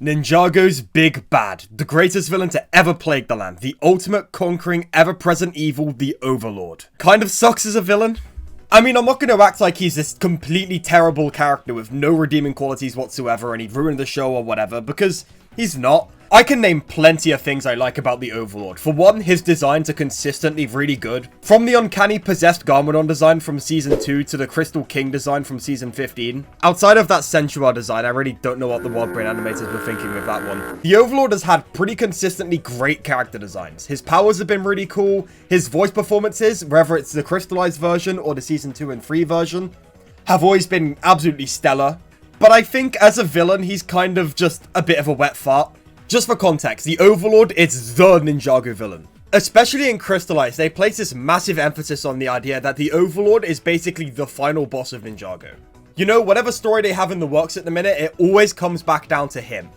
Ninjago's big bad, the greatest villain to ever plague the land, the ultimate conquering ever-present evil, the Overlord. Kind of sucks as a villain. I mean, I'm not going to act like he's this completely terrible character with no redeeming qualities whatsoever and he'd ruin the show or whatever, because he's not. I can name plenty of things I like about the Overlord. For one, his designs are consistently really good. From the uncanny possessed Garmadon design from Season 2 to the Crystal King design from Season 15. Outside of that Sensual design, I really don't know what the Wild Brain animators were thinking with that one. The Overlord has had pretty consistently great character designs. His powers have been really cool. His voice performances, whether it's the crystallized version or the Season 2 and 3 version, have always been absolutely stellar. But I think as a villain, he's kind of just a bit of a wet fart. Just for context, the Overlord is the Ninjago villain. Especially in Crystallized, they place this massive emphasis on the idea that the Overlord is basically the final boss of Ninjago. You know, whatever story they have in the works at the minute, it always comes back down to him.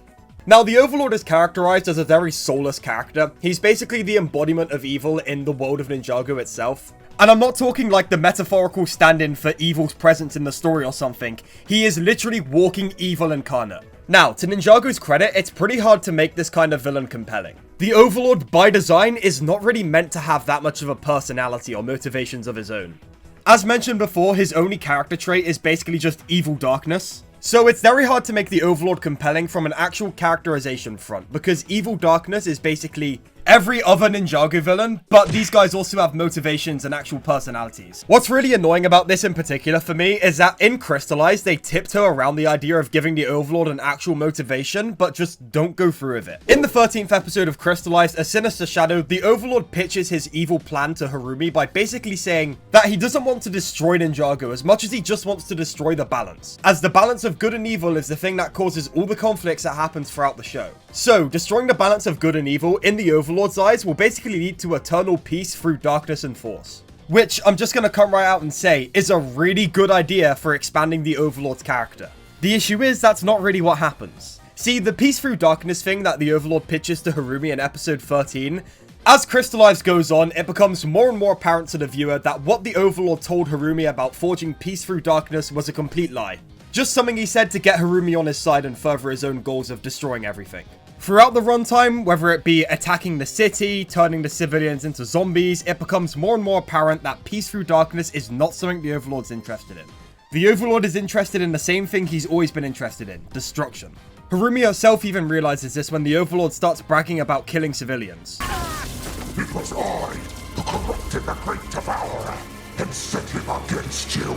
Now, the Overlord is characterized as a very soulless character. He's basically the embodiment of evil in the world of Ninjago itself. And I'm not talking like the metaphorical stand-in for evil's presence in the story or something. He is literally walking evil incarnate. Now, to Ninjago's credit, it's pretty hard to make this kind of villain compelling. The Overlord, by design, is not really meant to have that much of a personality or motivations of his own. As mentioned before, his only character trait is basically just evil darkness. So it's very hard to make the Overlord compelling from an actual characterization front, because evil darkness is basically every other Ninjago villain, but these guys also have motivations and actual personalities. What's really annoying about this in particular for me is that in Crystallized, they tiptoe around the idea of giving the Overlord an actual motivation, but just don't go through with it. In the 13th episode of Crystallized, A Sinister Shadow, the Overlord pitches his evil plan to Harumi by basically saying that he doesn't want to destroy Ninjago as much as he just wants to destroy the balance, as the balance of good and evil is the thing that causes all the conflicts that happens throughout the show. So, destroying the balance of good and evil in the Overlord's eyes will basically lead to eternal peace through darkness and force. Which, I'm just gonna come right out and say, is a really good idea for expanding the Overlord's character. The issue is, that's not really what happens. See, the peace through darkness thing that the Overlord pitches to Harumi in episode 13, as Crystallized goes on, it becomes more and more apparent to the viewer that what the Overlord told Harumi about forging peace through darkness was a complete lie. Just something he said to get Harumi on his side and further his own goals of destroying everything. Throughout the runtime, whether it be attacking the city, turning the civilians into zombies, it becomes more and more apparent that peace through darkness is not something the Overlord's interested in. The Overlord is interested in the same thing he's always been interested in, destruction. Harumi herself even realizes this when the Overlord starts bragging about killing civilians. It was I who corrupted the Great Devourer and set him against you.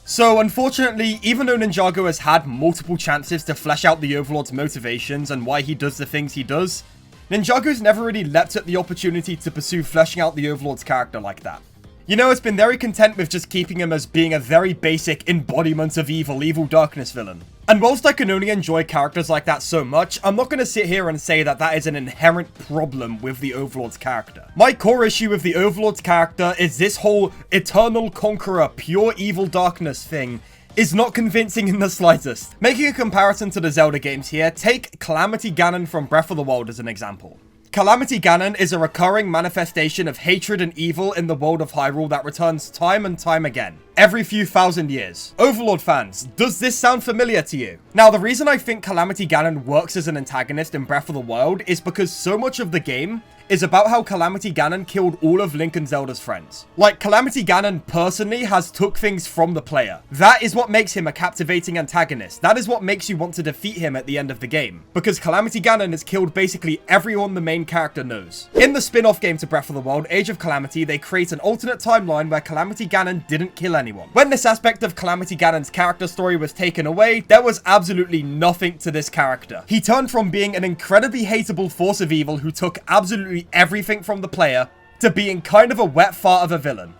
So, unfortunately, even though Ninjago has had multiple chances to flesh out the Overlord's motivations and why he does the things he does, Ninjago's never really leapt at the opportunity to pursue fleshing out the Overlord's character like that. You know, it's been very content with just keeping him as being a very basic embodiment of evil darkness villain. And whilst I can only enjoy characters like that so much, I'm not going to sit here and say that that is an inherent problem with the Overlord's character. My core issue with the Overlord's character is this whole eternal conqueror, pure evil darkness thing is not convincing in the slightest. Making a comparison to the Zelda games here, take Calamity Ganon from Breath of the Wild as an example. Calamity Ganon is a recurring manifestation of hatred and evil in the world of Hyrule that returns time and time again, every few thousand years. Overlord fans, does this sound familiar to you? Now, the reason I think Calamity Ganon works as an antagonist in Breath of the Wild is because so much of the game is about how Calamity Ganon killed all of Link and Zelda's friends. Like, Calamity Ganon personally has took things from the player. That is what makes him a captivating antagonist. That is what makes you want to defeat him at the end of the game. Because Calamity Ganon has killed basically everyone the main character knows. In the spin-off game to Breath of the Wild, Age of Calamity, they create an alternate timeline where Calamity Ganon didn't kill anyone. When this aspect of Calamity Ganon's character story was taken away, there was absolutely nothing to this character. He turned from being an incredibly hateable force of evil who took absolutely everything from the player to being kind of a wet fart of a villain.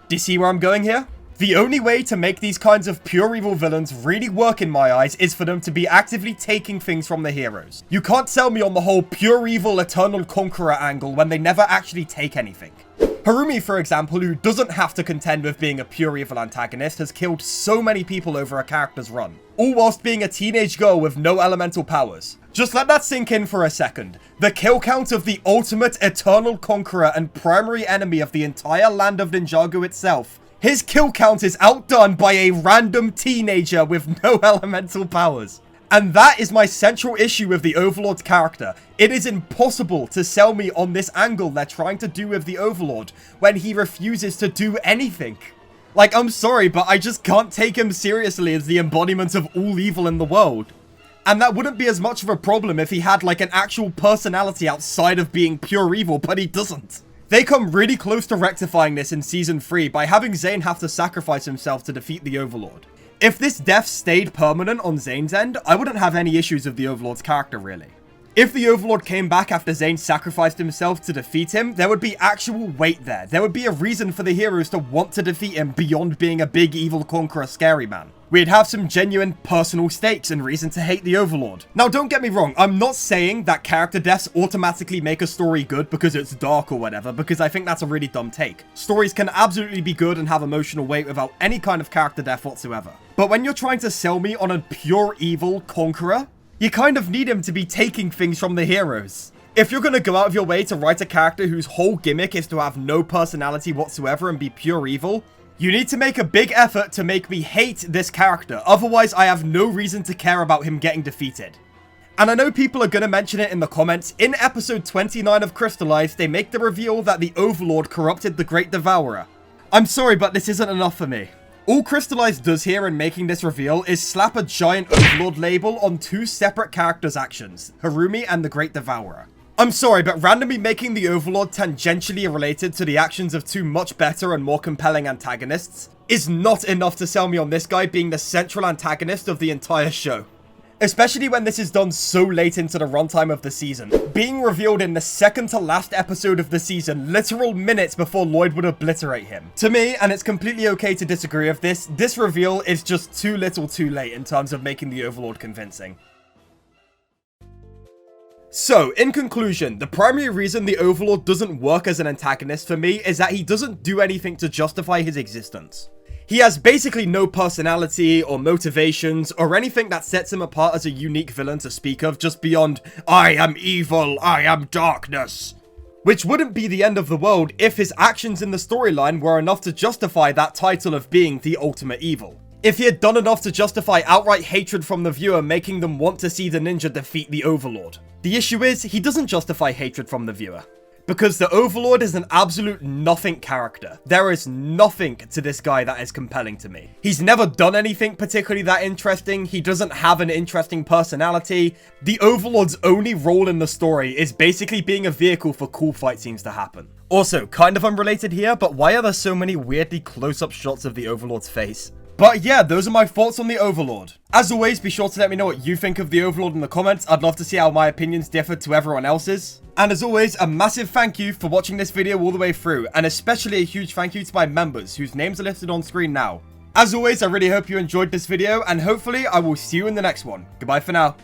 Do you see where I'm going here? The only way to make these kinds of pure evil villains really work in my eyes is for them to be actively taking things from the heroes. You can't sell me on the whole pure evil eternal conqueror angle when they never actually take anything. Harumi, for example, who doesn't have to contend with being a pure evil antagonist, has killed so many people over a character's run, all whilst being a teenage girl with no elemental powers. Just let that sink in for a second. The kill count of the ultimate eternal conqueror and primary enemy of the entire land of Ninjago itself. His kill count is outdone by a random teenager with no elemental powers. And that is my central issue with the Overlord's character. It is impossible to sell me on this angle they're trying to do with the Overlord when he refuses to do anything. Like, I'm sorry, but I just can't take him seriously as the embodiment of all evil in the world. And that wouldn't be as much of a problem if he had like an actual personality outside of being pure evil, but he doesn't. They come really close to rectifying this in Season 3 by having Zane have to sacrifice himself to defeat the Overlord. If this death stayed permanent on Zane's end, I wouldn't have any issues with the Overlord's character, really. If the Overlord came back after Zane sacrificed himself to defeat him, there would be actual weight there. There would be a reason for the heroes to want to defeat him beyond being a big evil conqueror scary man. We'd have some genuine personal stakes and reason to hate the Overlord. Now, don't get me wrong, I'm not saying that character deaths automatically make a story good because it's dark or whatever, because I think that's a really dumb take. Stories can absolutely be good and have emotional weight without any kind of character death whatsoever. But when you're trying to sell me on a pure evil conqueror, you kind of need him to be taking things from the heroes. If you're going to go out of your way to write a character whose whole gimmick is to have no personality whatsoever and be pure evil, you need to make a big effort to make me hate this character, otherwise I have no reason to care about him getting defeated. And I know people are going to mention it in the comments. In episode 29 of Crystallized, they make the reveal that the Overlord corrupted the Great Devourer. I'm sorry, but this isn't enough for me. All Crystallized does here in making this reveal is slap a giant Overlord label on two separate characters' actions, Harumi and the Great Devourer. I'm sorry, but randomly making the Overlord tangentially related to the actions of two much better and more compelling antagonists is not enough to sell me on this guy being the central antagonist of the entire show. Especially when this is done so late into the runtime of the season, being revealed in the second to last episode of the season, literal minutes before Lloyd would obliterate him. To me, and it's completely okay to disagree with this reveal is just too little too late in terms of making the Overlord convincing. So, in conclusion, the primary reason the Overlord doesn't work as an antagonist for me is that he doesn't do anything to justify his existence. He has basically no personality or motivations or anything that sets him apart as a unique villain to speak of just beyond, I am evil, I am darkness. Which wouldn't be the end of the world if his actions in the storyline were enough to justify that title of being the ultimate evil. If he had done enough to justify outright hatred from the viewer, making them want to see the ninja defeat the Overlord. The issue is, he doesn't justify hatred from the viewer. Because the Overlord is an absolute nothing character. There is nothing to this guy that is compelling to me. He's never done anything particularly that interesting. He doesn't have an interesting personality. The Overlord's only role in the story is basically being a vehicle for cool fight scenes to happen. Also, kind of unrelated here, but why are there so many weirdly close-up shots of the Overlord's face? But yeah, those are my thoughts on the Overlord. As always, be sure to let me know what you think of the Overlord in the comments. I'd love to see how my opinions differ to everyone else's. And as always, a massive thank you for watching this video all the way through, and especially a huge thank you to my members, whose names are listed on screen now. As always, I really hope you enjoyed this video, and hopefully I will see you in the next one. Goodbye for now.